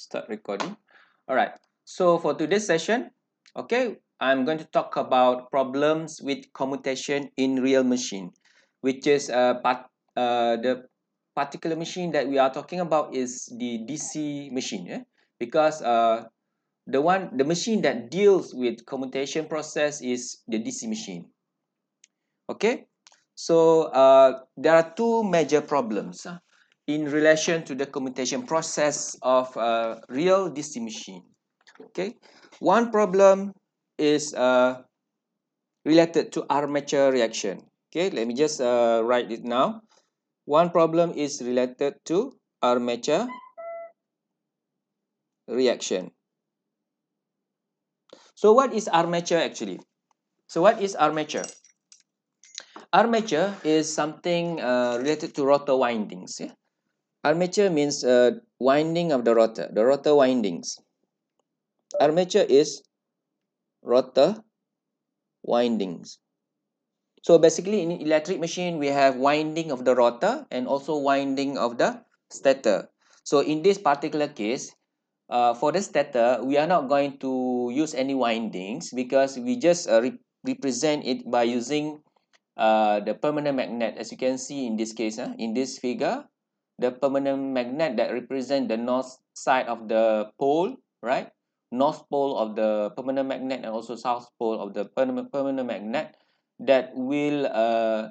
Start recording. All right. So for today's session, okay, I'm going to talk about problems with commutation in real machine, which is the particular machine that we are talking about is the DC machine. Because the machine that deals with commutation process is the DC machine. Okay. So there are two major problems in relation to the commutation process of a real DC machine. Okay, one problem is related to armature reaction. Okay, let me just write it now. One problem is related to armature reaction. So what is armature actually? So what is armature? Armature is something related to rotor windings. Yeah? Armature means winding of the rotor windings. Armature is rotor windings. So basically in electric machine, we have winding of the rotor and also winding of the stator. So in this particular case, for the stator, we are not going to use any windings because we just represent it by using the permanent magnet. As you can see in this case, in this figure, the permanent magnet that represent the north side of the pole, right? North pole of the permanent magnet and also south pole of the permanent magnet that will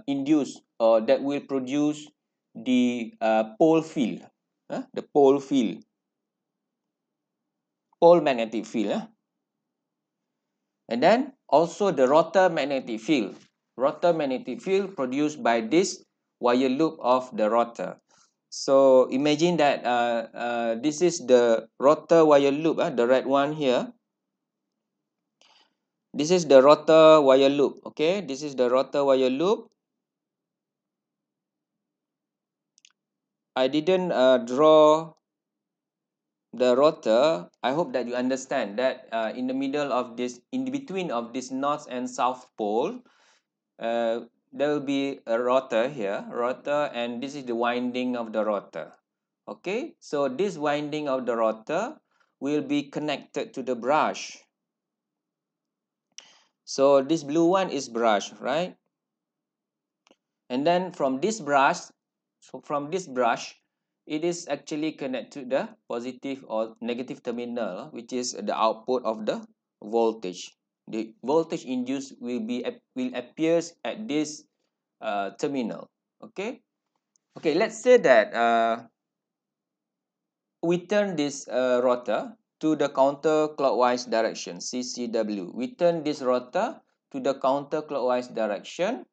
induce or that will produce the pole field, the pole magnetic field, and then also the rotor magnetic field produced by this wire loop of the rotor. So imagine that this is the rotor wire loop, the red one here. This is the rotor wire loop. Okay, this is the rotor wire loop. I didn't draw the rotor. I hope that you understand that in the middle of this, in between of this north and south pole, there will be a rotor here, and this is the winding of the rotor. Okay, so this winding of the rotor will be connected to the brush. So this blue one is brush, right? And then from this brush, it is actually connected to the positive or negative terminal, which is the output of the voltage. The voltage induced will appears at this terminal. Okay. Okay. Let's say that we turn this rotor to the counterclockwise direction, CCW. We turn this rotor to the counterclockwise direction.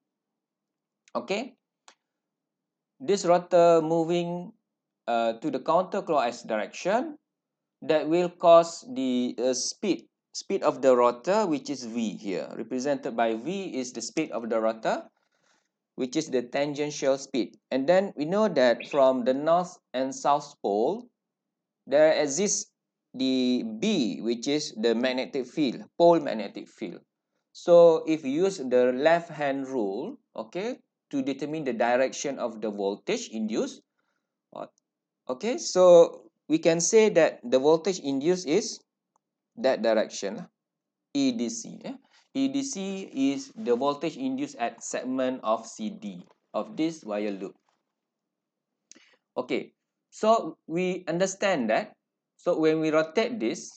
Okay. This rotor moving to the counterclockwise direction, that will cause the speed of the rotor, which is V here. Represented by V is the speed of the rotor, which is the tangential speed. And then we know that from the north and south pole, there exists the B, which is the magnetic field, pole magnetic field. So if you use the left hand rule, okay, to determine the direction of the voltage induced, okay, so we can say that the voltage induced is that direction, EDC. EDC is the voltage induced at segment of CD of this wire loop. Okay, so we understand that. So when we rotate this,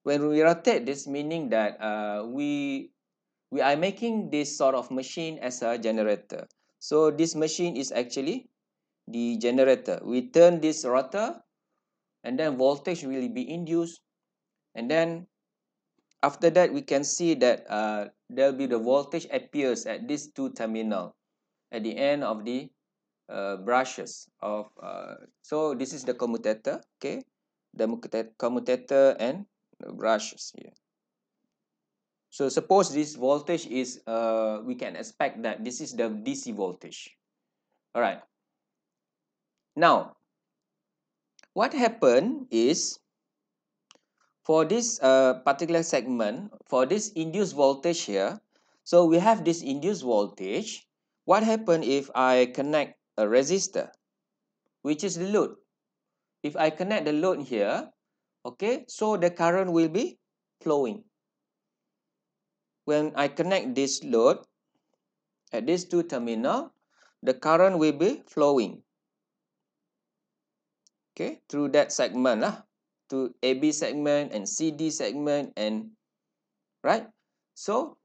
meaning that we are making this sort of machine as a generator. So this machine is actually the generator. We turn this rotor, and then voltage will be induced, and then after that we can see that there will be the voltage appears at these two terminal at the end of the brushes of so this is the commutator. Okay, the commutator and the brushes here. So suppose this voltage is we can expect that this is the DC voltage. All right, now what happened is, for this particular segment, for this induced voltage here, so we have this induced voltage. What happens if I connect a resistor, which is the load? If I connect the load here, Okay, so the current will be flowing. When I connect this load at these two terminal, the current will be flowing. Okay, through that segment lah, to AB segment and CD segment, and right. So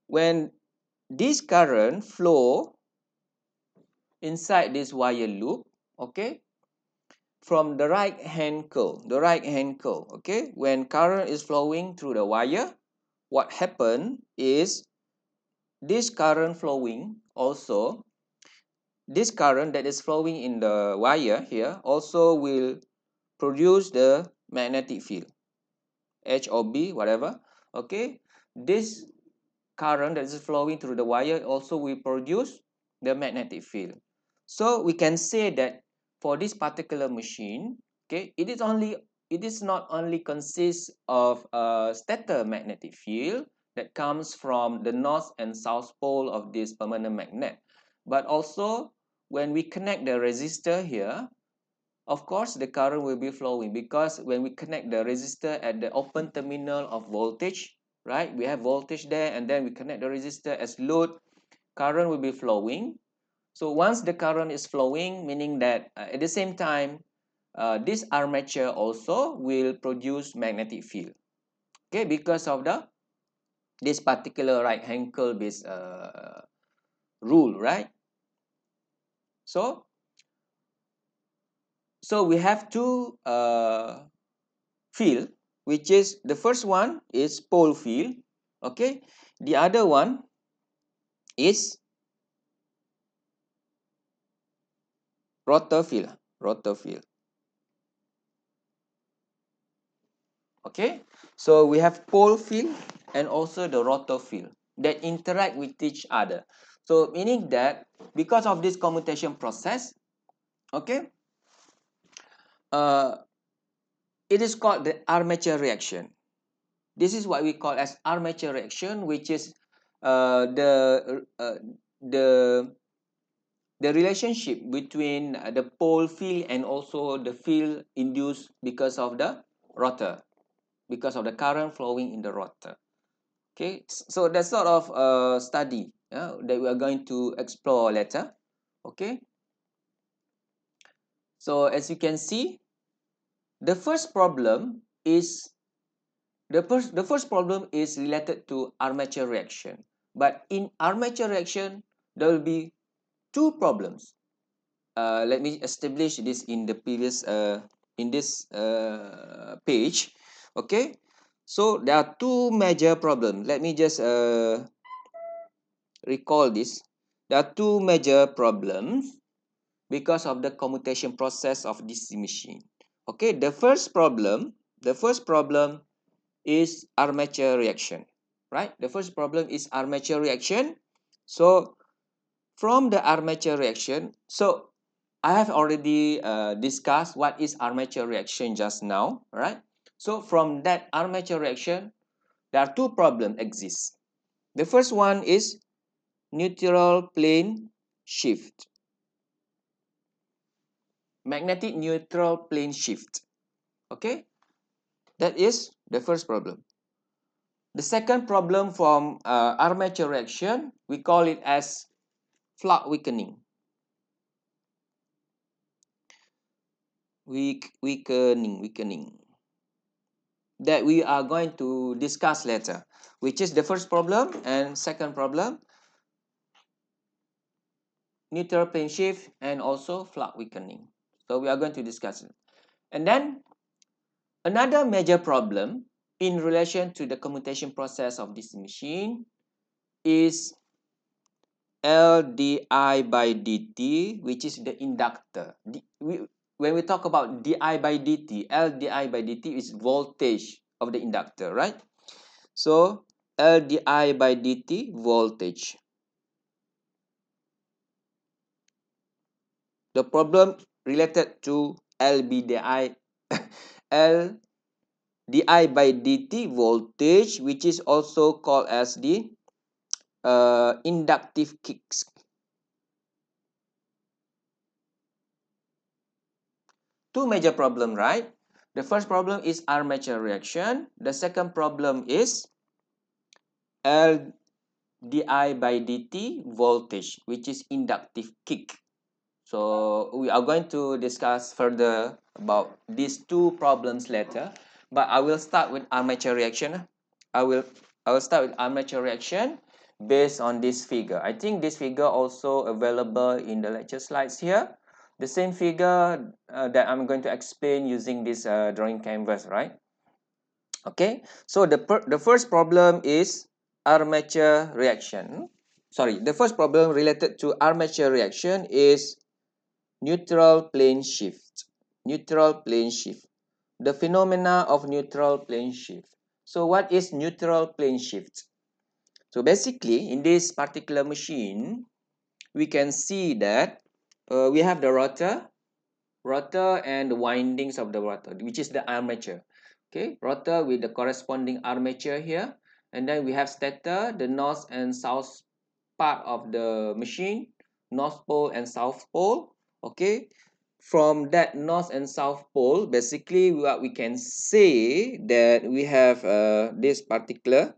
when this current flow inside this wire loop, okay, from the right hand curl, okay, when current is flowing through the wire, what happen is this current flowing also, this current that is flowing in the wire here also will produce the magnetic field, H or B, whatever. Okay, this current that is flowing through the wire also will produce the magnetic field. So we can say that for this particular machine, okay, it is not only consists of a stator magnetic field that comes from the north and south pole of this permanent magnet, but also when we connect the resistor here, of course the current will be flowing, because when we connect the resistor at the open terminal of voltage, right, we have voltage there, and then we connect the resistor as load, current will be flowing. So once the current is flowing, meaning that at the same time, this armature also will produce magnetic field, okay, because of this particular right hand curl based rule, right? So we have two field, which is the first one is pole field, okay, the other one is rotor field, okay. So we have pole field and also the rotor field that interact with each other. So meaning that because of this commutation process, okay, uh, it is called the armature reaction. This is what we call as armature reaction, which is the relationship between the pole field and also the field induced because of the rotor, because of the current flowing in the rotor. Okay, so that's sort of a study that we are going to explore later. Okay, so as you can see, the first problem is the first problem is related to armature reaction, but in armature reaction there will be two problems. Let me establish this in the previous in this page. Okay, so there are two major problems. Let me just recall this. There are two major problems because of the commutation process of this machine. Okay, the first problem is armature reaction, right? The first problem is armature reaction. So from the armature reaction, so I have already discussed what is armature reaction just now, right? So from that armature reaction, there are two problems exist. The first one is neutral plane shift, magnetic neutral plane shift. Okay, that is the first problem. The second problem from armature reaction, we call it as flux weakening. Weakening that we are going to discuss later, which is the first problem, and second problem, neutral plane shift and also flux weakening. So we are going to discuss it. And then another major problem in relation to the commutation process of this machine is LDI by dt, which is the inductor. When we talk about di by dt, LDI by dt is voltage of the inductor, right? So LDI by dt, voltage. The problem related to LBDI, LDI by dt, voltage, which is also called as the inductive kicks. Two major problems, right? The first problem is armature reaction. The second problem is L di by dt voltage, which is inductive kick. So we are going to discuss further about these two problems later, but I will start with armature reaction. I will start with armature reaction based on this figure. I think this figure also available in the lecture slides here. The same figure that I'm going to explain using this drawing canvas, right? Okay, so the first problem is armature reaction. Sorry, the first problem related to armature reaction is neutral plane shift. Neutral plane shift. The phenomena of neutral plane shift. So what is neutral plane shift? So basically, in this particular machine, we can see that we have the rotor and the windings of the rotor, which is the armature. Okay, rotor with the corresponding armature here, and then we have stator, the north and south part of the machine, north pole and south pole. Okay, from that north and south pole, basically what we can say that we have this particular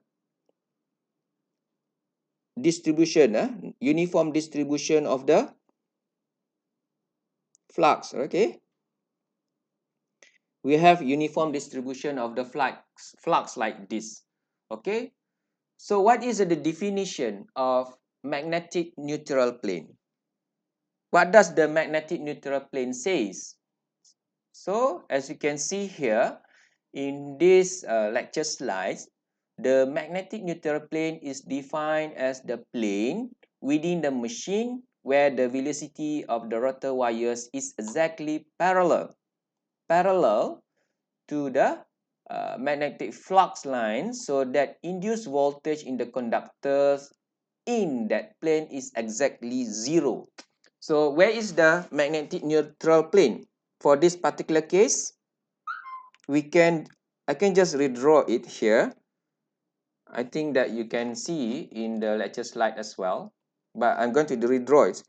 distribution, uniform distribution of the flux. Okay, we have uniform distribution of the flux like this. Okay, so what is the definition of magnetic neutral plane? What does the magnetic neutral plane says? So as you can see here in this lecture slides, the magnetic neutral plane is defined as the plane within the machine where the velocity of the rotor wires is exactly parallel to the magnetic flux line, so that induced voltage in the conductors in that plane is exactly zero. So where is the magnetic neutral plane? For this particular case, I can just redraw it here. I think that you can see in the lecture slide as well, but I'm going to redraw it.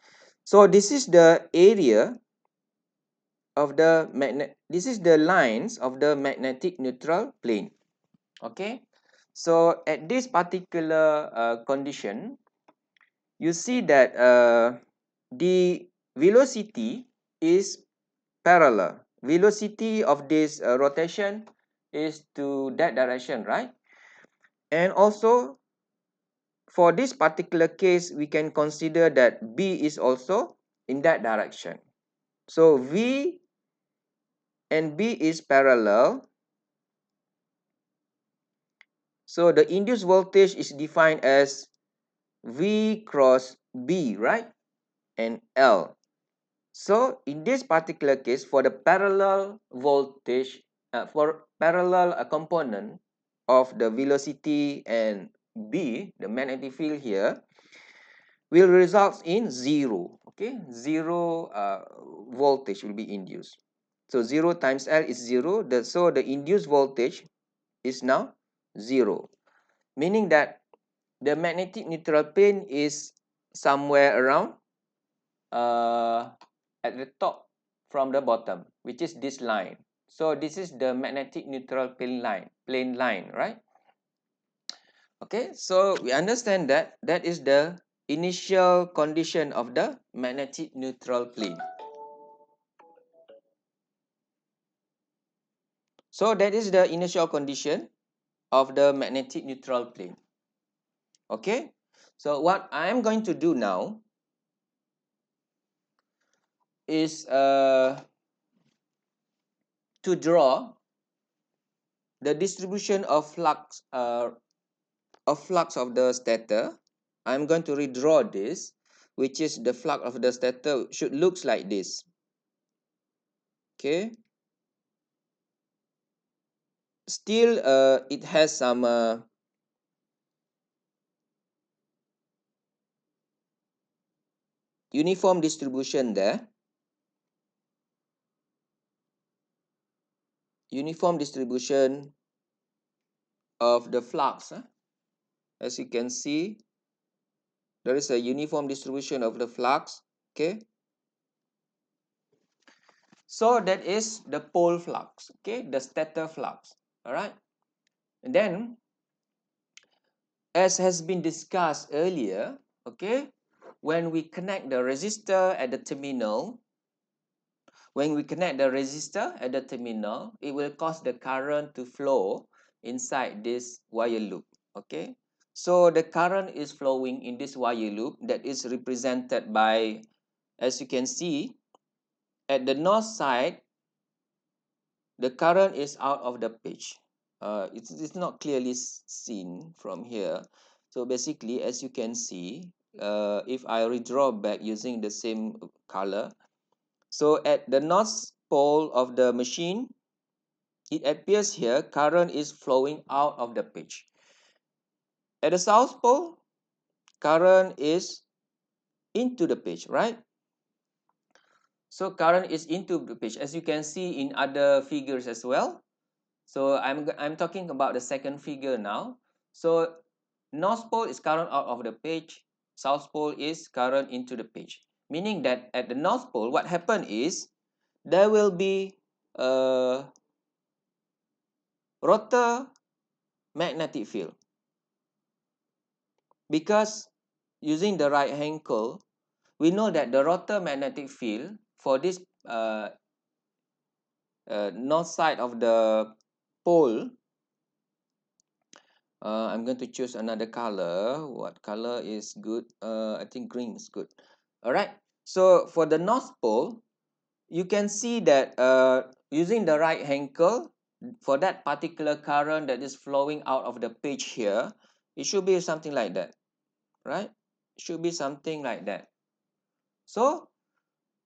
So this is the area of the this is the lines of the magnetic neutral plane. Okay, so at this particular condition, you see that the velocity is parallel. Velocity of this rotation is to that direction, right? And also for this particular case, we can consider that B is also in that direction. So V and B is parallel. So the induced voltage is defined as V cross B, right? And L. So in this particular case, for the parallel voltage, for parallel component of the velocity and B, the magnetic field here, will result in zero. Okay, zero voltage will be induced. So 0 times L is 0. So the induced voltage is now 0. Meaning that the magnetic neutral plane is somewhere around at the top from the bottom, which is this line. So this is the magnetic neutral plane line, right? Okay, so we understand that that is the initial condition of the magnetic neutral plane. So that is the initial condition of the magnetic neutral plane. Okay, so what I am going to do now is to draw the distribution of flux of the stator. I'm going to redraw this, which is the flux of the stator should looks like this. Okay, still it has some uniform distribution there. Uniform distribution of the flux. As you can see, there is a uniform distribution of the flux. Okay, So that is the pole flux, okay, the stator flux. All right. And then, as has been discussed earlier, okay, when we connect the resistor at the terminal, it will cause the current to flow inside this wire loop, okay. So the current is flowing in this wire loop that is represented by, as you can see, at the north side, the current is out of the page. It's not clearly seen from here. So basically, as you can see, if I redraw back using the same color, so at the north pole of the machine, it appears here current is flowing out of the page. At the south pole, current is into the page, right? So current is into the page, as you can see in other figures as well. So I'm talking about the second figure now. So north pole is current out of the page, south pole is current into the page. Meaning that at the north pole, what happened is there will be a rotor magnetic field. Because using the right hand curl, we know that the rotor magnetic field for this north side of the pole, I'm going to choose another color. What color is good? I think green is good. All right. So for the north pole, you can see that using the right hand curl, for that particular current that is flowing out of the page here, it should be something like that, right? It should be something like that. So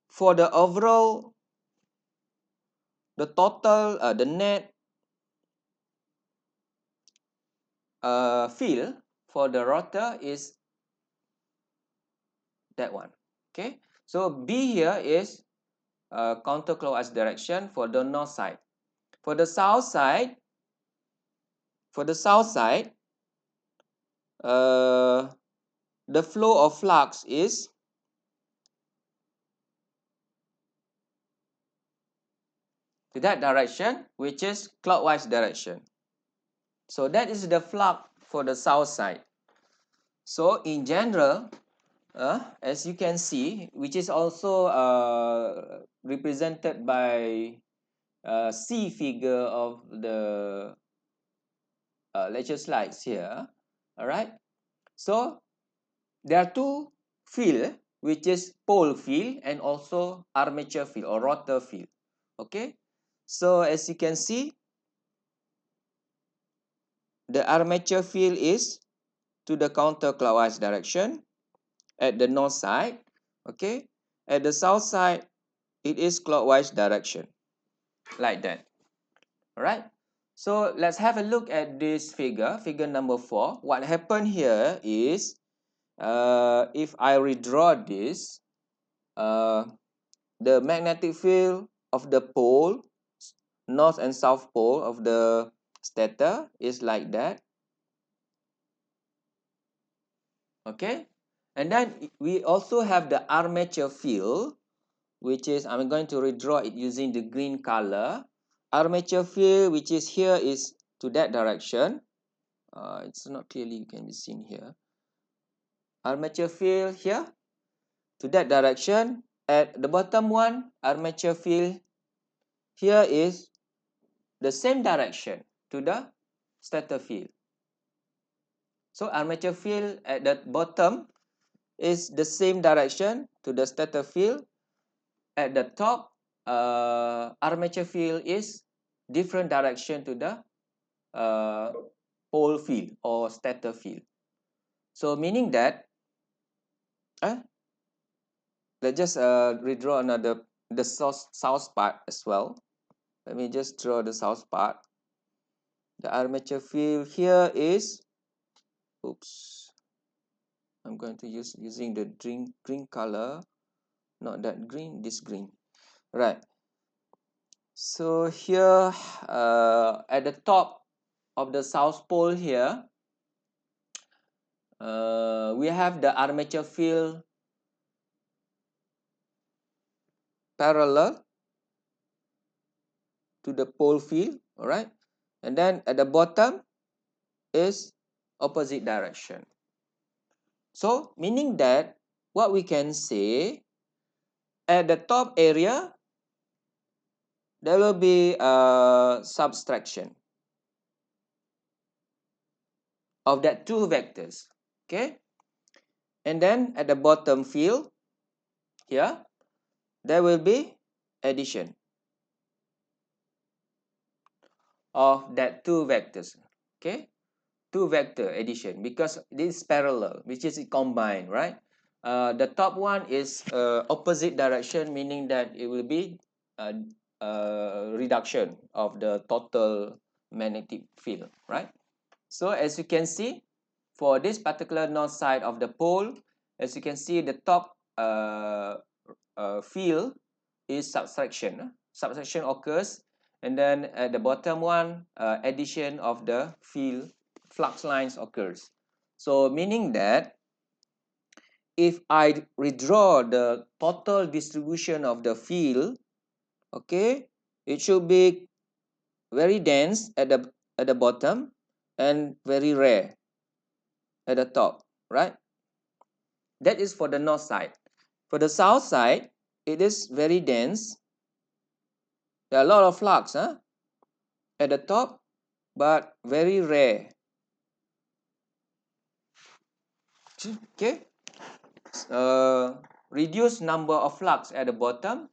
for the overall, the total, the net field for the rotor is that one. Okay. So B here is counterclockwise direction for the north side. For the south side, the flow of flux is to that direction, which is clockwise direction. So that is the flux for the south side. So in general, as you can see, which is also represented by C figure of the lecture slides here. All right. So there are two field, which is pole field and also armature field or rotor field. Okay. So as you can see, the armature field is to the counterclockwise direction at the north side. Okay. At the south side, it is clockwise direction, like that. All right. So let's have a look at this figure, figure number 4. What happened here is, if I redraw this, the magnetic field of the pole, north and south pole of the stator is like that. Okay. And then we also have the armature field, which is, I'm going to redraw it using the green color. Armature field, which is here, is to that direction. It's not clearly can be seen here. Armature field here to that direction. At the bottom one, armature field here is the same direction to the stator field. So armature field at the bottom is the same direction to the stator field. At the top, armature field is different direction to the pole field or stator field. So meaning that, let's just redraw the south part as well. Let me just draw the south part. The armature field here is, oops, I'm going to using the green color, not that green, this green. Right. So here, at the top of the south pole here, we have the armature field parallel to the pole field, all right? And then at the bottom is opposite direction. So meaning that what we can say, at the top area there will be a subtraction of that two vectors, okay? And then at the bottom field here there will be addition of that two vectors, okay? Two vector addition, because this is parallel, which is combined, right? The top one is opposite direction, meaning that it will be reduction of the total magnetic field, right? So as you can see, for this particular north side of the pole, as you can see, the top field is subtraction. Subtraction occurs, and then at the bottom one, addition of the field flux lines occurs. So meaning that if I redraw the total distribution of the field, okay, it should be very dense at the bottom and very rare at the top, right? That is for the north side. For the south side, it is very dense. There are a lot of flux at the top, but very rare. Okay, reduced number of flux at the bottom,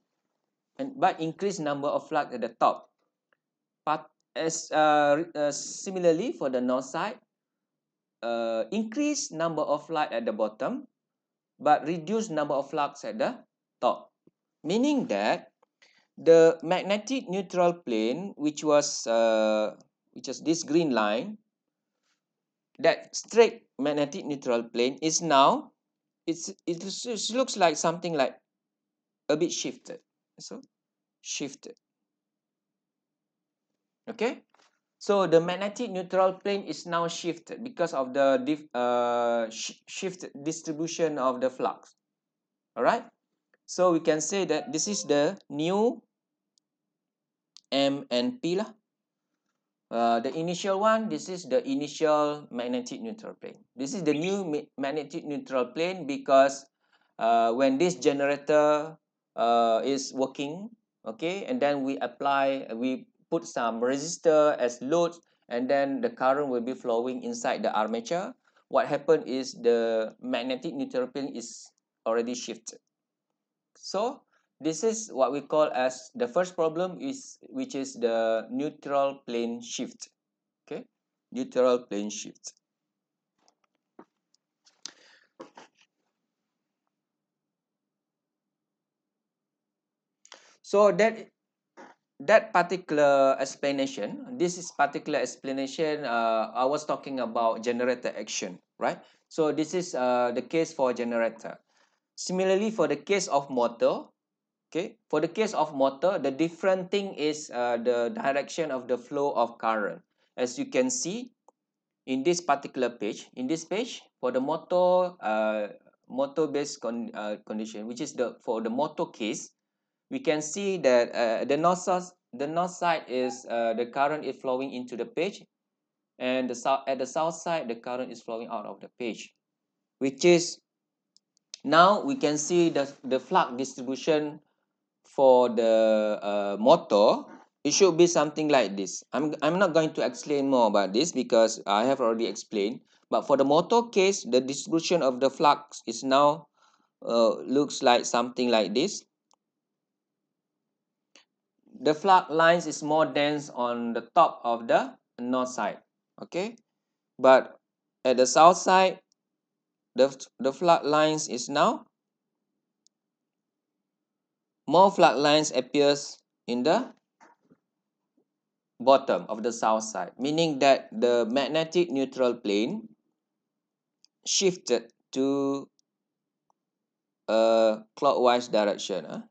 but increased number of flux at the top. But as similarly for the north side, increased number of flux at the bottom, but reduced number of flux at the top. Meaning that the magnetic neutral plane, which was this green line, that straight magnetic neutral plane is now it looks like something like a bit shifted. So shifted. Okay. So the magnetic neutral plane is now shifted because of the shift distribution of the flux. All right. So we can say that this is the new M and P lah. The initial one, this is the initial magnetic neutral plane. This is the new magnetic neutral plane because when this generator is working, okay, and then we put some resistor as load, and then the current will be flowing inside the armature. What happened is the magnetic neutral plane is already shifted. So this is what we call as the first problem, which is the neutral plane shift. Okay, neutral plane shift. So that particular explanation, I was talking about generator action, right? So this is the case for generator. Similarly, for the case of motor, okay, for the case of motor, the different thing is the direction of the flow of current. As you can see in this particular page, for the motor based condition, which is for the motor case, we can see that the north side is the current is flowing into the page, and at the south side the current is flowing out of the page, which is now we can see the flux distribution for the motor. It should be something like this. I'm not going to explain more about this because I have already explained. But for the motor case, the distribution of the flux is now looks like something like this. The flux lines is more dense on the top of the north side, okay, but at the south side the flux lines is now more flux lines appears in the bottom of the south side, meaning that the magnetic neutral plane shifted to a clockwise direction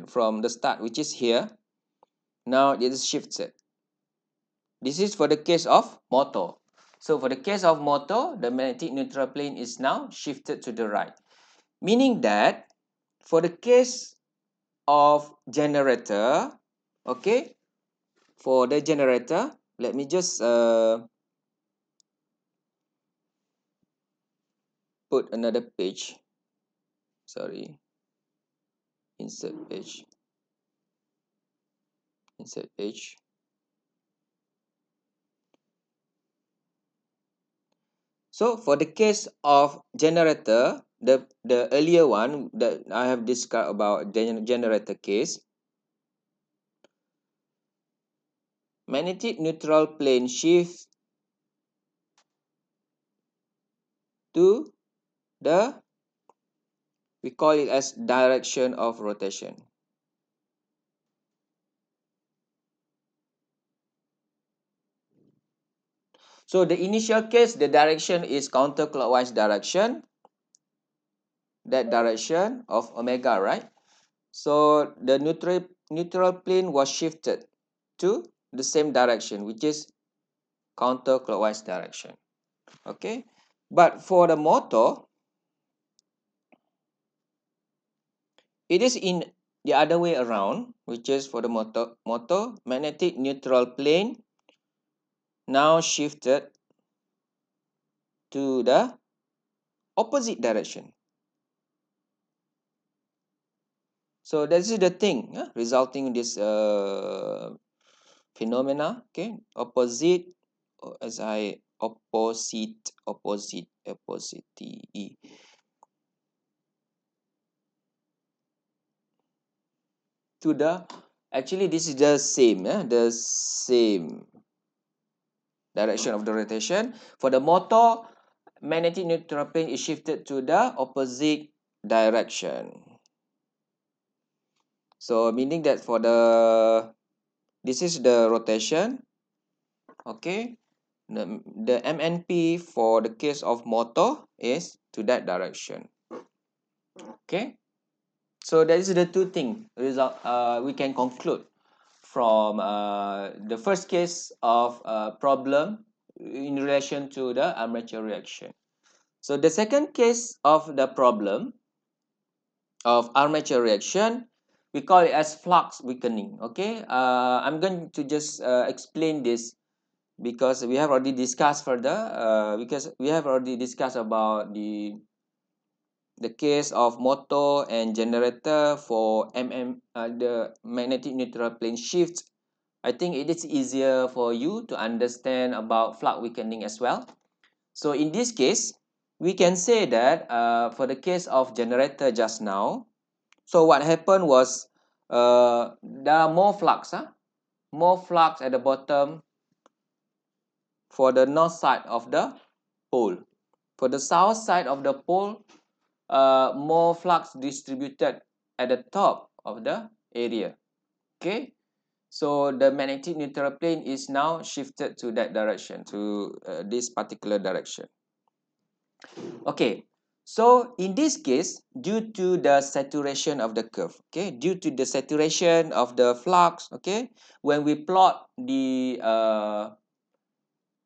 from the start, which is here. Now it is shifted. This is for the case of motor. So for the case of motor, the magnetic neutral plane is now shifted to the right. Meaning that for the case of generator, okay, for the generator, let me just put another page. Sorry, insert page. Insert page. So for the case of generator, the earlier one that I have discussed about generator case, magnetic neutral plane shift to the, we call it as direction of rotation. So the initial case, the direction is counterclockwise direction, that direction of omega, right? So the neutral plane was shifted to the same direction, which is counterclockwise direction. Okay, but for the motor, it is in the other way around, which is for the motor magnetic neutral plane now shifted to the opposite direction. So this is the thing resulting in this phenomena. Okay, opposite, as I opposite to the, actually this is the same, the same direction of the rotation. For the motor, magnetic neutral plane is shifted to the opposite direction. So meaning that for the, this is the rotation. Okay, the MNP for the case of motor is to that direction. Okay, so that is the two things result we can conclude from the first case of problem in relation to the armature reaction. So the second case of the problem of armature reaction, we call it as flux weakening. Okay, I'm going to just explain this because we have already discussed further, because we have already discussed about the case of motor and generator for the magnetic neutral plane shift. I think it is easier for you to understand about flux weakening as well. So in this case, we can say that for the case of generator just now, so what happened was there are more flux, more flux at the bottom for the north side of the pole. For the south side of the pole, more flux distributed at the top of the area. Okay, so the magnetic neutral plane is now shifted to that direction, to this particular direction. Okay, so in this case, due to the saturation of the curve, okay, due to the saturation of the flux, okay, when we plot the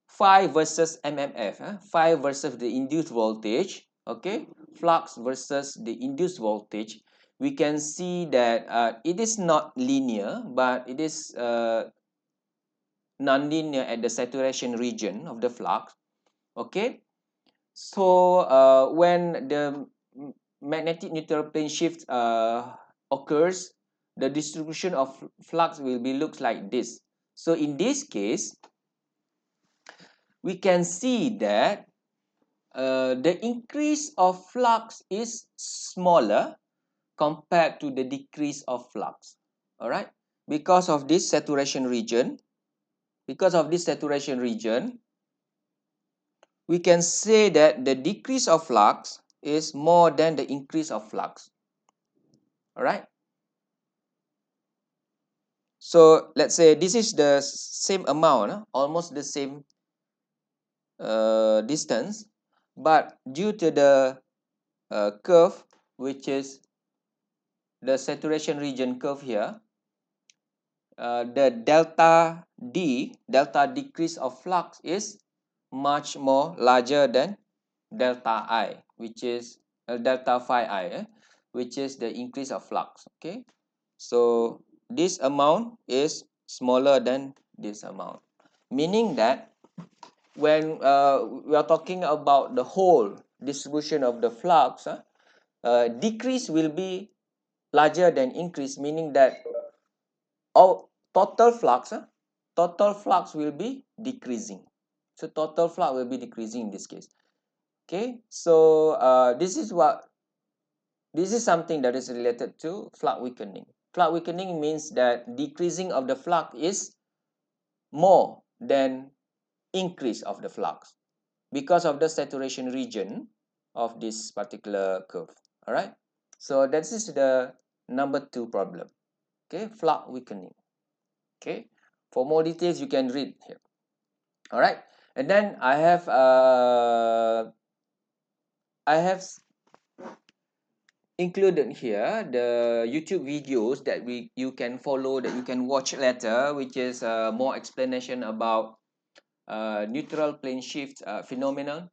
phi versus MMF, phi versus the induced voltage, okay, flux versus the induced voltage, we can see that it is not linear, but it is non-linear at the saturation region of the flux. Okay, so when the magnetic neutral plane shift occurs, the distribution of flux will be looks like this. So in this case, we can see that the increase of flux is smaller compared to the decrease of flux. All right, because of this saturation region, we can say that the decrease of flux is more than the increase of flux. All right, so let's say this is the same amount, almost the same distance, but due to the curve, which is the saturation region curve here, the delta decrease of flux is much more larger than delta I, which is delta phi I, which is the increase of flux. Okay, so this amount is smaller than this amount, meaning that when we are talking about the whole distribution of the flux, decrease will be larger than increase, meaning that our total flux will be decreasing. So total flux will be decreasing in this case. Okay, so this is something that is related to flux weakening. Flux weakening means that decreasing of the flux is more than increase of the flux because of the saturation region of this particular curve. All right, so this is the number 2 problem. Okay, flux weakening. Okay, for more details you can read here. All right, and then I have included here the YouTube videos that you can follow, that you can watch later, which is more explanation about neutral plane shift phenomenon,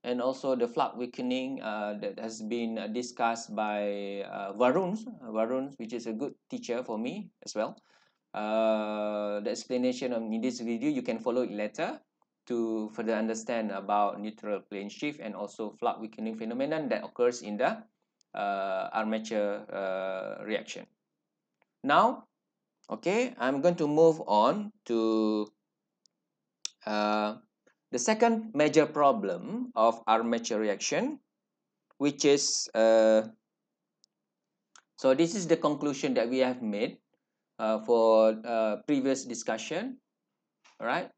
and also the flux weakening that has been discussed by Varun, which is a good teacher for me as well. The explanation in this video you can follow it later to further understand about neutral plane shift and also flux weakening phenomenon that occurs in the armature reaction. Now, okay, I'm going to move on to the second major problem of armature reaction, which is so this is the conclusion that we have made for previous discussion. All right,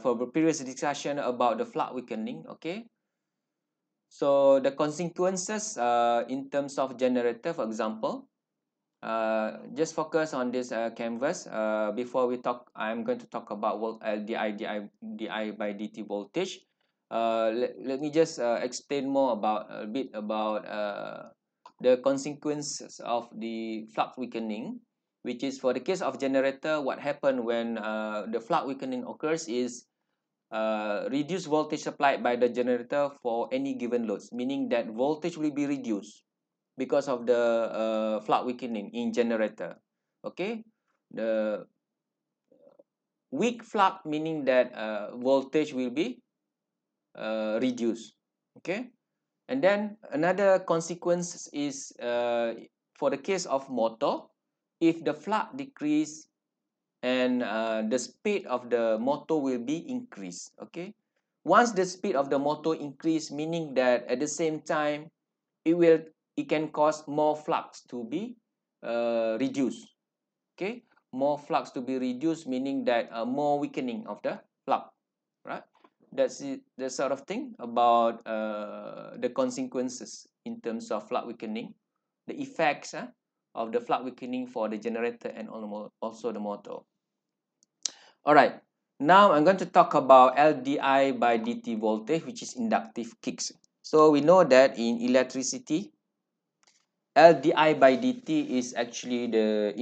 for the previous discussion about the flux weakening. Okay, so the consequences in terms of generator, for example, just focus on this canvas. Before we talk, I'm going to talk about di by dt voltage. Let me just explain more about a bit about the consequences of the flux weakening, which is for the case of generator. What happened when the flux weakening occurs is reduced voltage supplied by the generator for any given loads, meaning that voltage will be reduced because of the flux weakening in generator. Okay, the weak flux meaning that voltage will be reduced. Okay, and then another consequence is for the case of motor, if the flux decrease and the speed of the motor will be increased. Okay, once the speed of the motor increase, meaning that at the same time it can cause more flux to be reduced. Okay, more flux to be reduced, meaning that more weakening of the flux, right? That's it, the sort of thing about the consequences in terms of flux weakening, the effects of the flux weakening for the generator and also the motor. All right, now I'm going to talk about LDI by dt voltage, which is inductive kicks. So we know that in electricity, LDI by dt is actually the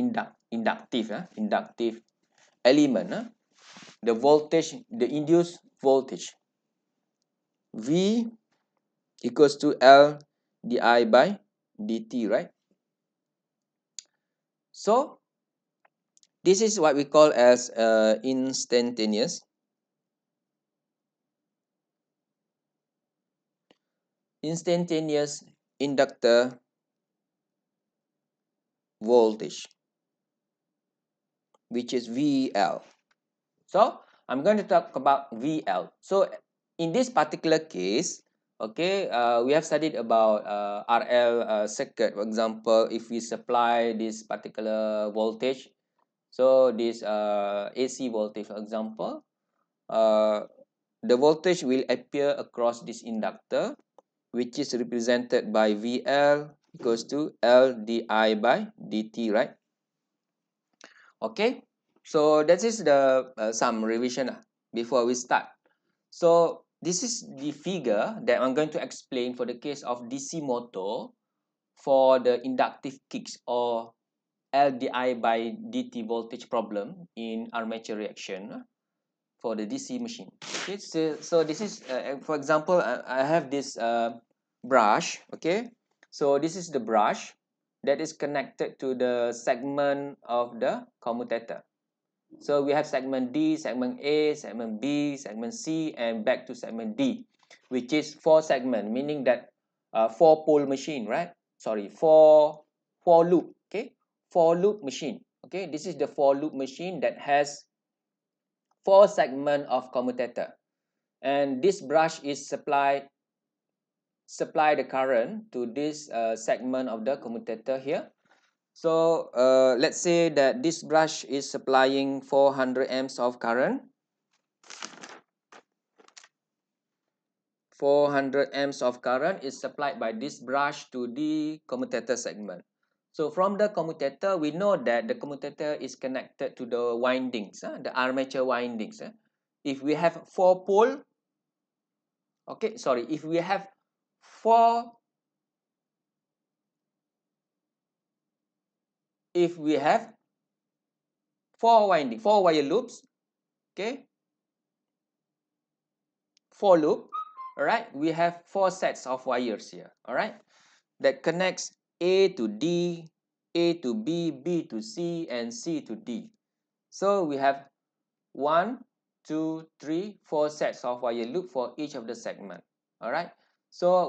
inductive element. The voltage, the induced voltage, V equals to L di by dt, right? So this is what we call as instantaneous inductor voltage, which is VL. So I'm going to talk about VL. So in this particular case, okay, we have studied about RL circuit. For example, if we supply this particular voltage, so this AC voltage, for example, the voltage will appear across this inductor, which is represented by VL equals to L di by dt, right? Okay, so that is the some revision before we start. So this is the figure that I'm going to explain for the case of DC motor for the inductive kicks or LDI by dt voltage problem in armature reaction for the DC machine. Okay, so this is for example, I have this brush. Okay, so this is the brush that is connected to the segment of the commutator. So we have segment D, segment A, segment B, segment C, and back to segment D, which is 4 segment, meaning that 4 pole machine, right? Sorry, four loop. Okay, 4 loop machine. Okay, this is the 4 loop machine that has 4 segment of commutator, and this brush is supply the current to this segment of the commutator here. So let's say that this brush is supplying 400 amps of current. 400 amps of current is supplied by this brush to the commutator segment. So from the commutator, we know that the commutator is connected to the windings, the armature windings. If we have 4 pole, okay, sorry, if we have four, if we have 4 wire loops, okay, 4 loop, all right, we have 4 sets of wires here, all right, that connects A to D, A to B, B to C, and C to D. So we have 1, 2, 3, 4 sets of wire loop for each of the segment. All right. So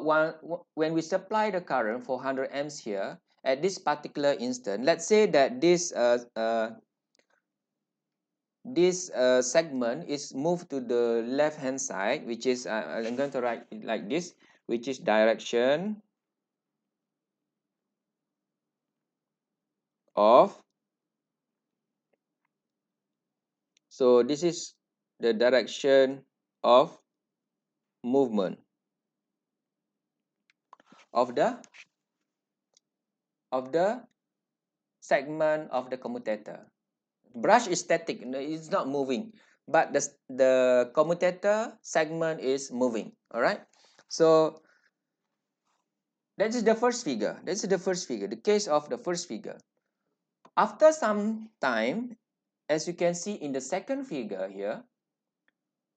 when we supply the current 400 amps here at this particular instant, let's say that this segment is moved to the left hand side, which is I'm going to write it like this, which is direction of. So this is the direction of movement of the segment of the commutator. Brush is static, it's not moving, but the commutator segment is moving. All right. So that is the first figure. That's the first figure, the case of the first figure. After some time, as you can see in the second figure here,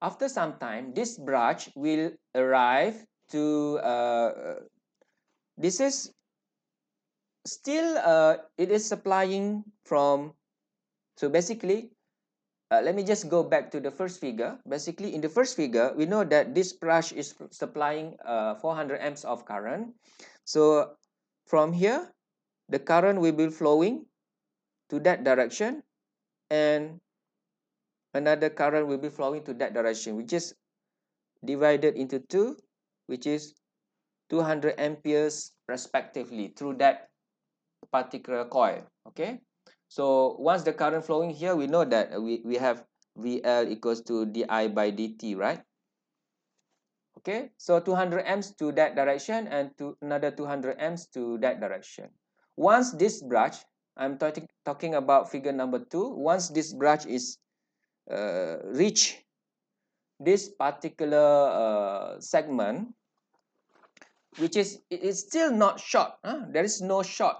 after some time, this brush will arrive to this is still it is supplying from. So basically, let me just go back to the first figure. Basically, in the first figure, we know that this brush is supplying 400 amps of current. So from here, the current will be flowing to that direction, and another current will be flowing to that direction, which is divided into 2, which is 200 amperes respectively through that particular coil. Okay. So once the current flowing here, we know that we have VL equals to DI by DT, right? Okay, so 200 amps to that direction and to another 200 amps to that direction. Once this brush, I'm talking about figure number 2, once this brush is reach this particular segment, which is, it is still not short, there is no short,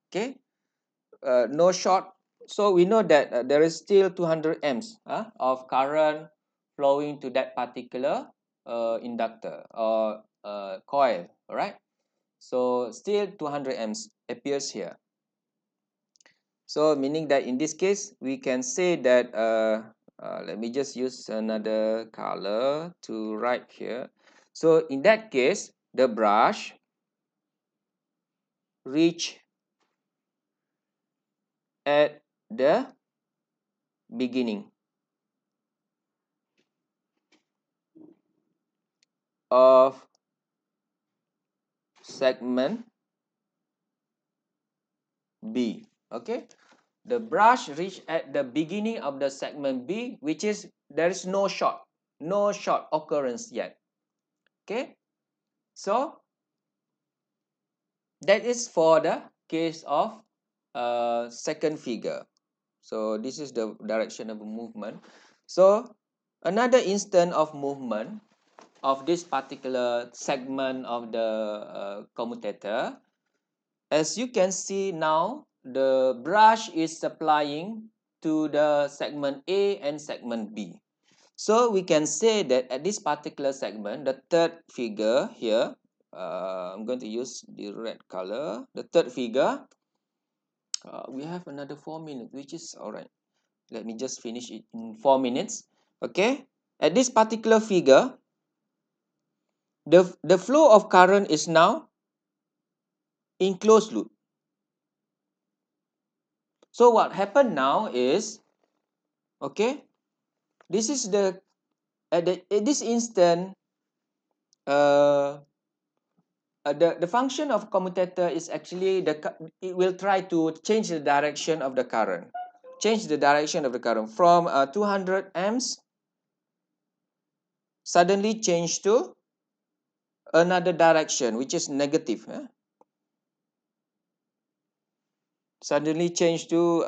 okay, no short. So we know that there is still 200 amps of current flowing to that particular inductor or coil. All right. So still 200 amps appears here. So meaning that in this case, we can say that, let me just use another color to write here. So in that case, the brush reach at the beginning of segment B. Okay, the brush reach at the beginning of the segment B, which is there is no short occurrence yet. Okay, so that is for the case of second figure. So this is the direction of movement. So another instant of movement of this particular segment of the commutator, as you can see now, the brush is supplying to the segment A and segment B. So we can say that at this particular segment, the third figure here, I'm going to use the red color. The third figure, we have another 4 minutes, which is all right. Let me just finish it in 4 minutes. Okay. At this particular figure, the flow of current is now in closed loop. So what happened now is, okay, this is at this instant, the function of commutator is actually it will try to change the direction of the current. Change the direction of the current from 200 amps suddenly change to another direction, which is negative. Suddenly change to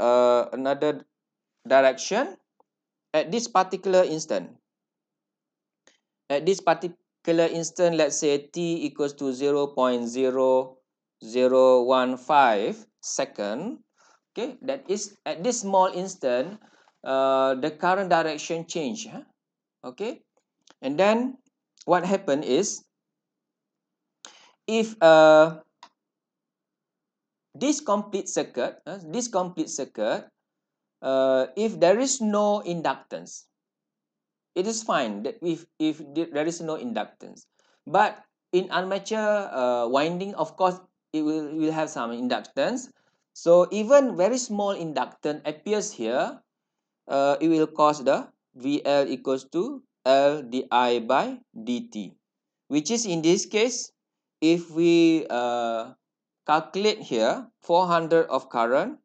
another direction at this particular instant. At this particular instant, let's say t equals to 0.0015 second. Okay, that is at this small instant, the current direction change. Okay, and then what happened is, if this complete circuit, if there is no inductance, it is fine that if there is no inductance. But in armature winding, of course, it will have some inductance. So even very small inductance appears here, it will cause the VL equals to L di by dt, which is in this case, if we calculate here 400 of current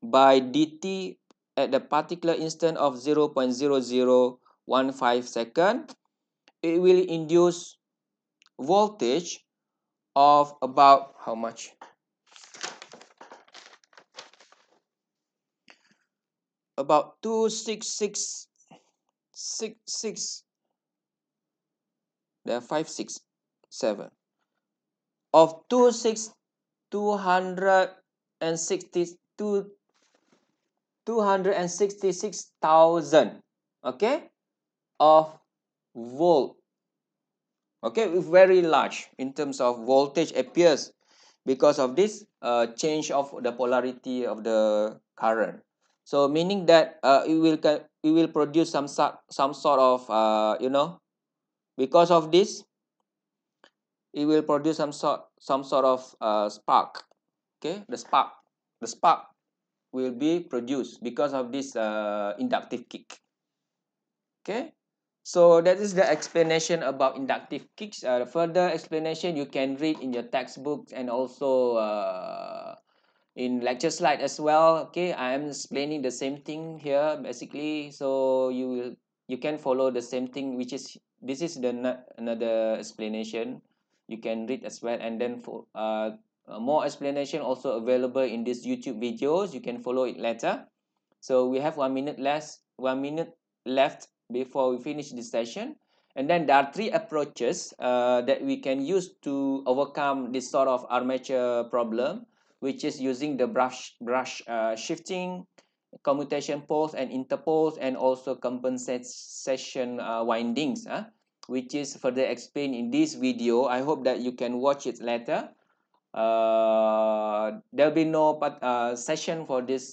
by dt at the particular instant of 0.0015 second, it will induce voltage of about how much? About 26666, there are 567 of 266,000, okay, of volt. Okay, very large in terms of voltage appears because of this change of the polarity of the current. So meaning that it will produce some sort of because of this, it will produce some sort of spark. Okay, the spark will be produced because of this inductive kick. Okay, so that is the explanation about inductive kicks. Further explanation you can read in your textbooks and also in lecture slide as well. Okay, I am explaining the same thing here basically, so you can follow the same thing, which is this is another explanation you can read as well. And then for more explanation also available in these YouTube videos, you can follow it later. So we have 1 minute left before we finish this session. And then there are 3 approaches that we can use to overcome this sort of armature problem, which is using the brush shifting, commutation poles and interpoles, and also compensation windings, which is further explained in this video. I hope that you can watch it later. There'll be no session for this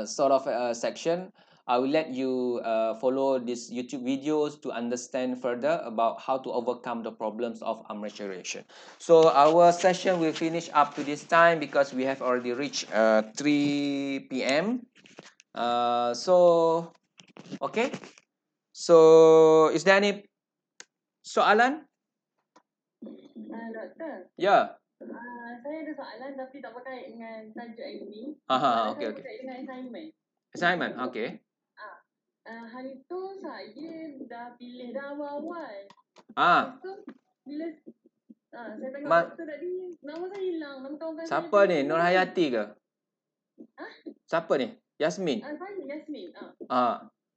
sort of section. I will let you follow these YouTube videos to understand further about how to overcome the problems of armature reaction. So our session will finish up to this time because we have already reached 3 p.m. So okay. So is there any soalan? Doktor. Ya. Saya ada soalan tapi tak berkait dengan tajuk hari ni. Aha, Soalan okay, saya okay. berkait dengan assignment. Assignment, okay. Hari tu saya dah pilih dah awal-awal. Ah. Lepas tu bila saya tengok doktor tadi, nama saya hilang. Nama kawan-kawan saya. Siapa ni? Nur Hayati ke? Siapa ni? Yasmin. Saya Yasmin.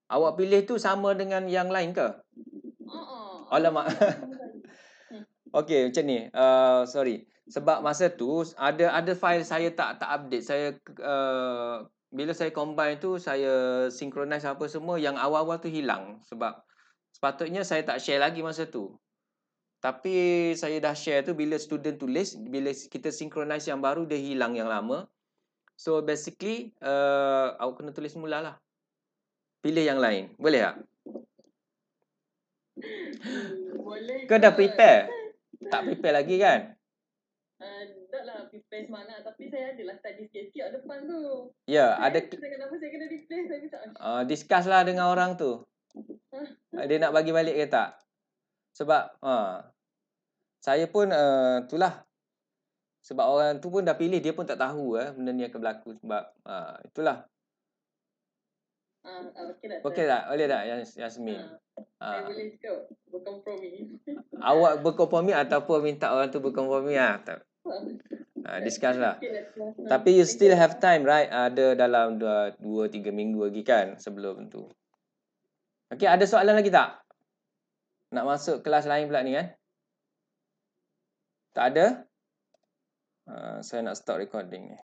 Awak pilih tu sama dengan yang lain ke? Alamak. Okey, macam ni. Sorry. Sebab masa tu ada file saya tak update. Saya bila saya combine tu, saya synchronize apa semua, yang awal-awal tu hilang. Sebab sepatutnya saya tak share lagi masa tu. Tapi saya dah share tu bila student tulis, bila kita synchronize yang baru dia hilang yang lama. So basically awak kena tulis semula lah. Pilih yang lain. Boleh tak? Boleh Kau dah kot. prepare? Tak prepare lagi kan? Tak lah prepare semangat. Tapi saya adalah study sikit-sikit depan tu. Ya, Saya ada dengan nama saya kena replace. Saya tak. discuss lah dengan orang tu. Dia nak bagi balik ke tak? Sebab saya pun itulah. Sebab orang tu pun dah pilih, dia pun tak tahu benda ni akan berlaku. Sebab itulah. Okey tak? Okey tak? Boleh tak Yasmin? Saya boleh cakap berkompromi. Awak berkompromi ataupun minta orang tu berkompromi lah. Discuss lah. Tapi you still have time, right? Ada dalam 2-3 minggu lagi kan sebelum tu. Okey, ada soalan lagi tak? Nak masuk kelas lain pula ni kan? Tak ada? Saya nak stop recording ni.